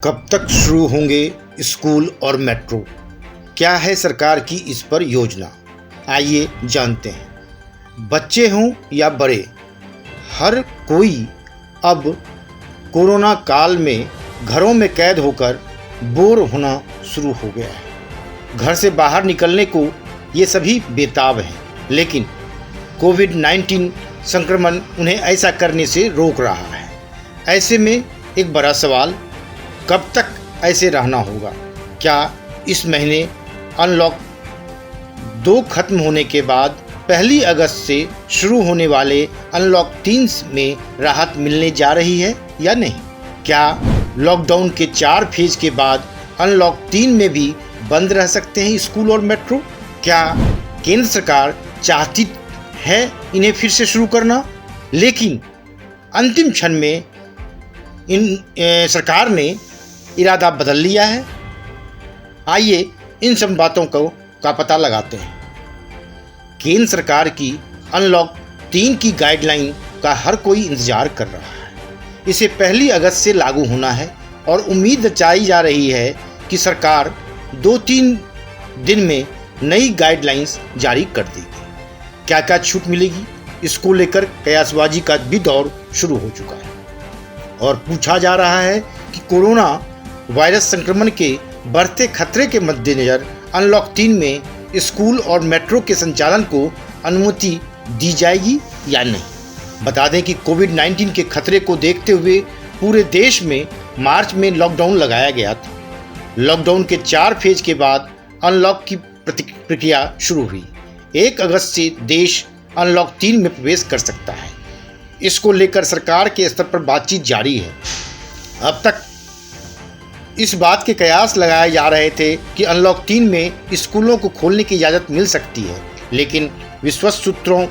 कब तक शुरू होंगे स्कूल और मेट्रो? क्या है सरकार की इस पर योजना? आइए जानते हैं। बच्चे हों या बड़े, हर कोई अब कोरोना काल में घरों में कैद होकर बोर होना शुरू हो गया है। घर से बाहर निकलने को ये सभी बेताब हैं, लेकिन कोविड-19 संक्रमण उन्हें ऐसा करने से रोक रहा है। ऐसे में एक बड़ा सवाल, कब तक ऐसे रहना होगा? क्या इस महीने अनलॉक 2 खत्म होने के बाद 1 अगस्त से शुरू होने वाले अनलॉक 3 में राहत मिलने जा रही है या नहीं? क्या लॉकडाउन के 4 फेज के बाद अनलॉक 3 में भी बंद रह सकते हैं स्कूल और मेट्रो? क्या केंद्र सरकार चाहती है इन्हें फिर से शुरू करना, लेकिन अंतिम क्षण में सरकार ने इरादा बदल लिया है? आइए इन सब बातों का पता लगाते हैं। केंद्र सरकार की अनलॉक 3 की गाइडलाइन का हर कोई इंतजार कर रहा है। इसे 1 अगस्त से लागू होना है और उम्मीद जताई जा रही है कि सरकार 2-3 दिन में नई गाइडलाइंस जारी कर देगी। क्या क्या छूट मिलेगी, इसको लेकर कयासबाजी का भी दौर शुरू हो चुका है और पूछा जा रहा है कि कोरोना वायरस संक्रमण के बढ़ते खतरे के मद्देनज़र अनलॉक 3 में स्कूल और मेट्रो के संचालन को अनुमति दी जाएगी या नहीं। बता दें कि कोविड-19 के खतरे को देखते हुए पूरे देश में मार्च में लॉकडाउन लगाया गया था। लॉकडाउन के 4 फेज के बाद अनलॉक की प्रक्रिया शुरू हुई। 1 अगस्त से देश अनलॉक 3 में प्रवेश कर सकता है। इसको लेकर सरकार के स्तर पर बातचीत जारी है। अब तक इस बात के कयास लगाए जा रहे थे कि अनलॉक 3 में स्कूलों को खोलने की इजाज़त मिल सकती है, लेकिन विश्वस्त सूत्रों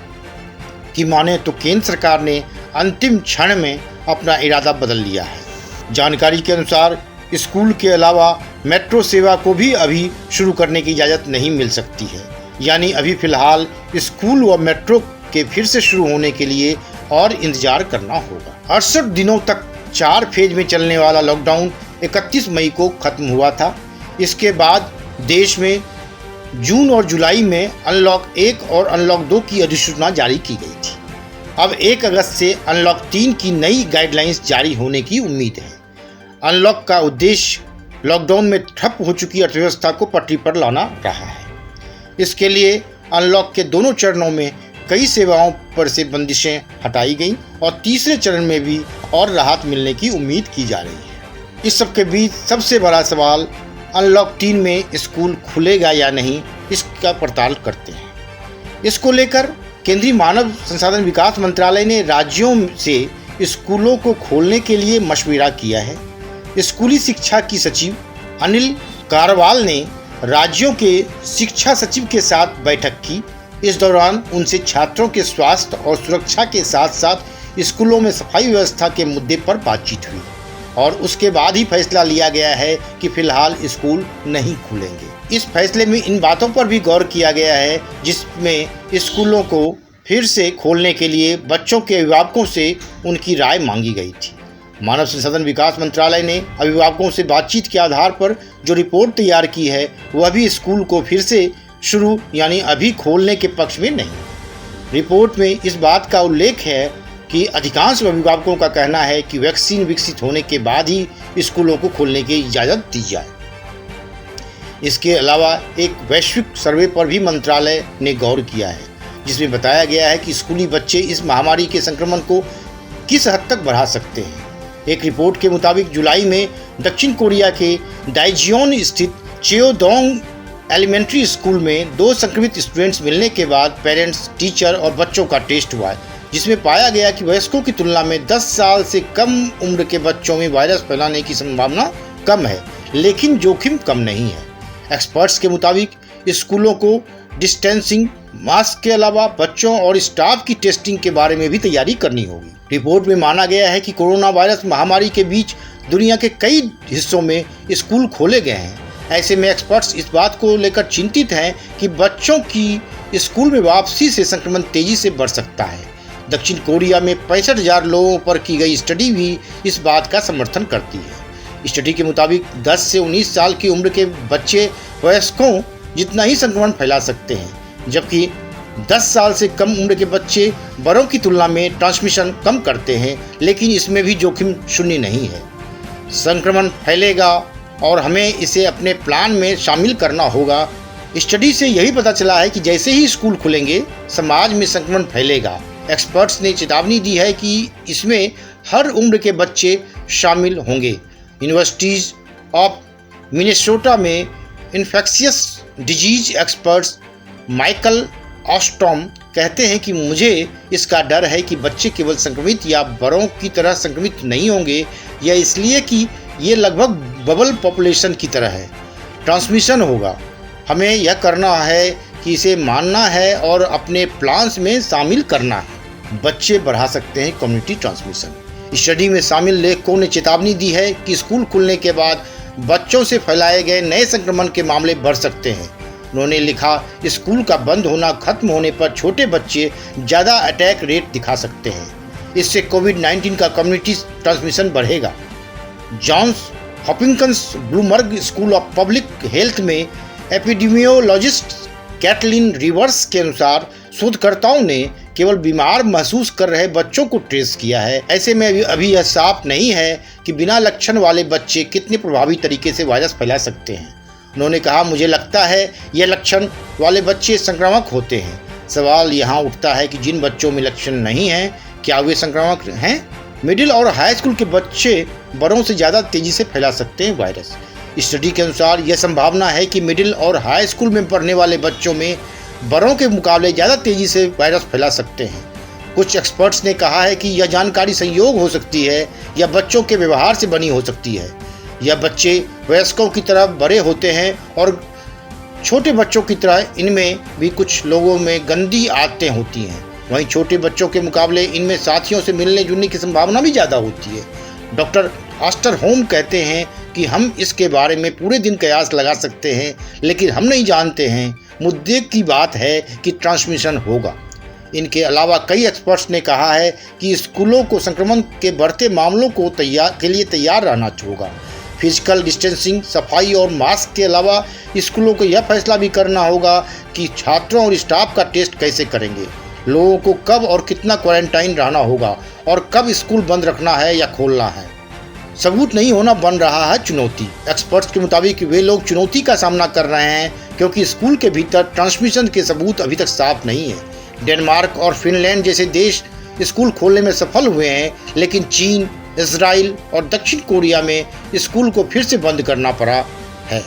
की माने तो केंद्र सरकार ने अंतिम क्षण में अपना इरादा बदल लिया है। जानकारी के अनुसार स्कूल के अलावा मेट्रो सेवा को भी अभी शुरू करने की इजाज़त नहीं मिल सकती है, यानी अभी फ़िलहाल स्कूल व मेट्रो के फिर से शुरू होने के लिए और इंतजार करना होगा। 68 दिनों तक 4 फेज में चलने वाला लॉकडाउन 31 मई को खत्म हुआ था। इसके बाद देश में जून और जुलाई में अनलॉक 1 और अनलॉक 2 की अधिसूचना जारी की गई थी। अब 1 अगस्त से अनलॉक 3 की नई गाइडलाइंस जारी होने की उम्मीद है। अनलॉक का उद्देश्य लॉकडाउन में ठप हो चुकी अर्थव्यवस्था को पटरी पर लाना रहा है। इसके लिए अनलॉक के दोनों चरणों में कई सेवाओं पर से बंदिशें हटाई गईं और तीसरे चरण में भी और राहत मिलने की उम्मीद की जा रही है। इस सब के बीच सबसे बड़ा सवाल, अनलॉक 3 में स्कूल खुलेगा या नहीं, इसका पड़ताल करते हैं। इसको लेकर केंद्रीय मानव संसाधन विकास मंत्रालय ने राज्यों से स्कूलों को खोलने के लिए मशविरा किया है। स्कूली शिक्षा की सचिव अनिल कारवाल ने राज्यों के शिक्षा सचिव के साथ बैठक की। इस दौरान उनसे छात्रों के स्वास्थ्य और सुरक्षा के साथ साथ स्कूलों में सफाई व्यवस्था के मुद्दे पर बातचीत हुई और उसके बाद ही फैसला लिया गया है कि फिलहाल स्कूल नहीं खुलेंगे। इस फैसले में इन बातों पर भी गौर किया गया है जिसमें स्कूलों को फिर से खोलने के लिए बच्चों के अभिभावकों से उनकी राय मांगी गई थी। मानव संसाधन विकास मंत्रालय ने अभिभावकों से बातचीत के आधार पर जो रिपोर्ट तैयार की है वह भी स्कूल को फिर से शुरू यानी अभी खोलने के पक्ष में नहीं। रिपोर्ट में इस बात का उल्लेख है कि अधिकांश अभिभावकों का कहना है कि वैक्सीन विकसित होने के बाद ही स्कूलों को खोलने की इजाज़त दी जाए। इसके अलावा एक वैश्विक सर्वे पर भी मंत्रालय ने गौर किया है, जिसमें बताया गया है कि स्कूली बच्चे इस महामारी के संक्रमण को किस हद तक बढ़ा सकते हैं। एक रिपोर्ट के मुताबिक जुलाई में दक्षिण कोरिया के दाइजियोन स्थित चेओडोंग एलिमेंट्री स्कूल में 2 संक्रमित स्टूडेंट्स मिलने के बाद पेरेंट्स, टीचर और बच्चों का टेस्ट हुआ है, जिसमें पाया गया कि वयस्कों की तुलना में 10 साल से कम उम्र के बच्चों में वायरस फैलाने की संभावना कम है, लेकिन जोखिम कम नहीं है। एक्सपर्ट्स के मुताबिक स्कूलों को डिस्टेंसिंग, मास्क के अलावा बच्चों और स्टाफ की टेस्टिंग के बारे में भी तैयारी करनी होगी। रिपोर्ट में माना गया है कि कोरोना वायरस महामारी के बीच दुनिया के कई हिस्सों में स्कूल खोले गए हैं। ऐसे में एक्सपर्ट्स इस बात को लेकर चिंतित हैं कि बच्चों की स्कूल में वापसी से संक्रमण तेजी से बढ़ सकता है। दक्षिण कोरिया में 65,000 लोगों पर की गई स्टडी भी इस बात का समर्थन करती है। स्टडी के मुताबिक 10 से 19 साल की उम्र के बच्चे वयस्कों जितना ही संक्रमण फैला सकते हैं, जबकि 10 साल से कम उम्र के बच्चे बड़ों की तुलना में ट्रांसमिशन कम करते हैं, लेकिन इसमें भी जोखिम शून्य नहीं है। संक्रमण फैलेगा और हमें इसे अपने प्लान में शामिल करना होगा। स्टडी से यही पता चला है कि जैसे ही स्कूल खुलेंगे समाज में संक्रमण फैलेगा। एक्सपर्ट्स ने चेतावनी दी है कि इसमें हर उम्र के बच्चे शामिल होंगे। यूनिवर्सिटीज ऑफ मिनेसोटा में इन्फेक्शियस डिजीज एक्सपर्ट्स माइकल ऑस्ट्रॉम कहते हैं कि मुझे इसका डर है कि बच्चे केवल संक्रमित या बड़ों की तरह संक्रमित नहीं होंगे, यह इसलिए कि ये लगभग बबल पॉपुलेशन की तरह है। ट्रांसमिशन होगा। हमें यह करना है कि इसे मानना है और अपने प्लान्स में शामिल करना है। बच्चे बढ़ा सकते हैं कम्युनिटी ट्रांसमिशन। स्टडी में शामिल लेखकों ने चेतावनी दी है कि स्कूल खुलने के बाद बच्चों से फैलाए गए नए संक्रमण के मामले बढ़ सकते हैं। उन्होंने लिखा, स्कूल का बंद होना खत्म होने पर छोटे बच्चे ज़्यादा अटैक रेट दिखा सकते हैं। इससे कोविड-19 का कम्युनिटी ट्रांसमिशन बढ़ेगा। Johns Hopkins Bloomberg School of Public Health में एपिडेमियोलॉजिस्ट कैटलिन रिवर्स के अनुसार शोधकर्ताओं ने केवल बीमार महसूस कर रहे बच्चों को ट्रेस किया है। ऐसे में अभी यह साफ नहीं है कि बिना लक्षण वाले बच्चे कितने प्रभावी तरीके से वायरस फैला सकते हैं। उन्होंने कहा, मुझे लगता है यह लक्षण वाले बच्चे संक्रामक होते हैं। सवाल यहाँ उठता है कि जिन बच्चों में लक्षण नहीं हैं, क्या वे संक्रामक हैं? मिडिल और हाई स्कूल के बच्चे बड़ों से ज़्यादा तेज़ी से फैला सकते हैं वायरस। स्टडी के अनुसार यह संभावना है कि मिडिल और हाई स्कूल में पढ़ने वाले बच्चों में बड़ों के मुकाबले ज़्यादा तेज़ी से वायरस फैला सकते हैं। कुछ एक्सपर्ट्स ने कहा है कि यह जानकारी संयोग हो सकती है या बच्चों के व्यवहार से बनी हो सकती है। यह बच्चे वयस्कों की तरह बड़े होते हैं और छोटे बच्चों की तरह इनमें भी कुछ लोगों में गंदी आदतें होती हैं। वहीं छोटे बच्चों के मुकाबले इनमें साथियों से मिलने जुलने की संभावना भी ज़्यादा होती है। डॉक्टर ऑस्टरहोम कहते हैं कि हम इसके बारे में पूरे दिन कयास लगा सकते हैं, लेकिन हम नहीं जानते हैं। मुद्दे की बात है कि ट्रांसमिशन होगा। इनके अलावा कई एक्सपर्ट्स ने कहा है कि स्कूलों को संक्रमण के बढ़ते मामलों को के लिए तैयार रहना होगा। फिजिकल डिस्टेंसिंग, सफाई और मास्क के अलावा स्कूलों को यह फैसला भी करना होगा कि छात्रों और स्टाफ का टेस्ट कैसे करेंगे, लोगों को कब और कितना क्वारंटाइन रहना होगा और कब स्कूल बंद रखना है या खोलना है। सबूत नहीं होना बन रहा है चुनौती। एक्सपर्ट्स के मुताबिक वे लोग चुनौती का सामना कर रहे हैं क्योंकि स्कूल के भीतर ट्रांसमिशन के सबूत अभी तक साफ नहीं है। डेनमार्क और फिनलैंड जैसे देश स्कूल खोलने में सफल हुए हैं, लेकिन चीन, इजराइल और दक्षिण कोरिया में स्कूल को फिर से बंद करना पड़ा है।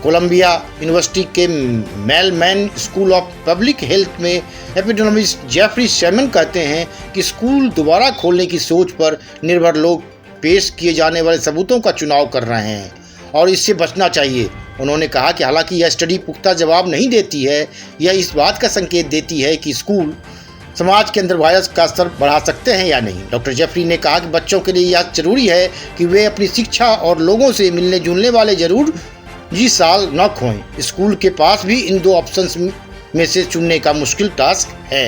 कोलंबिया यूनिवर्सिटी के Mailman school of Public Health में एपिडेमियोलॉजिस्ट जेफरी सैमन कहते हैं कि स्कूल दोबारा खोलने की सोच पर निर्भर लोग पेश किए जाने वाले सबूतों का चुनाव कर रहे हैं और इससे बचना चाहिए। उन्होंने कहा कि हालांकि यह स्टडी पुख्ता जवाब नहीं देती है, यह इस बात का संकेत देती है कि स्कूल समाज के अंदर वायरस का स्तर बढ़ा सकते हैं या नहीं। डॉक्टर जेफरी ने कहा कि बच्चों के लिए यह जरूरी है कि वे अपनी शिक्षा और लोगों से मिलने जुलने वाले जरूर साल न खोएं। स्कूल के पास भी इन दो ऑप्शंस में से चुनने का मुश्किल टास्क है।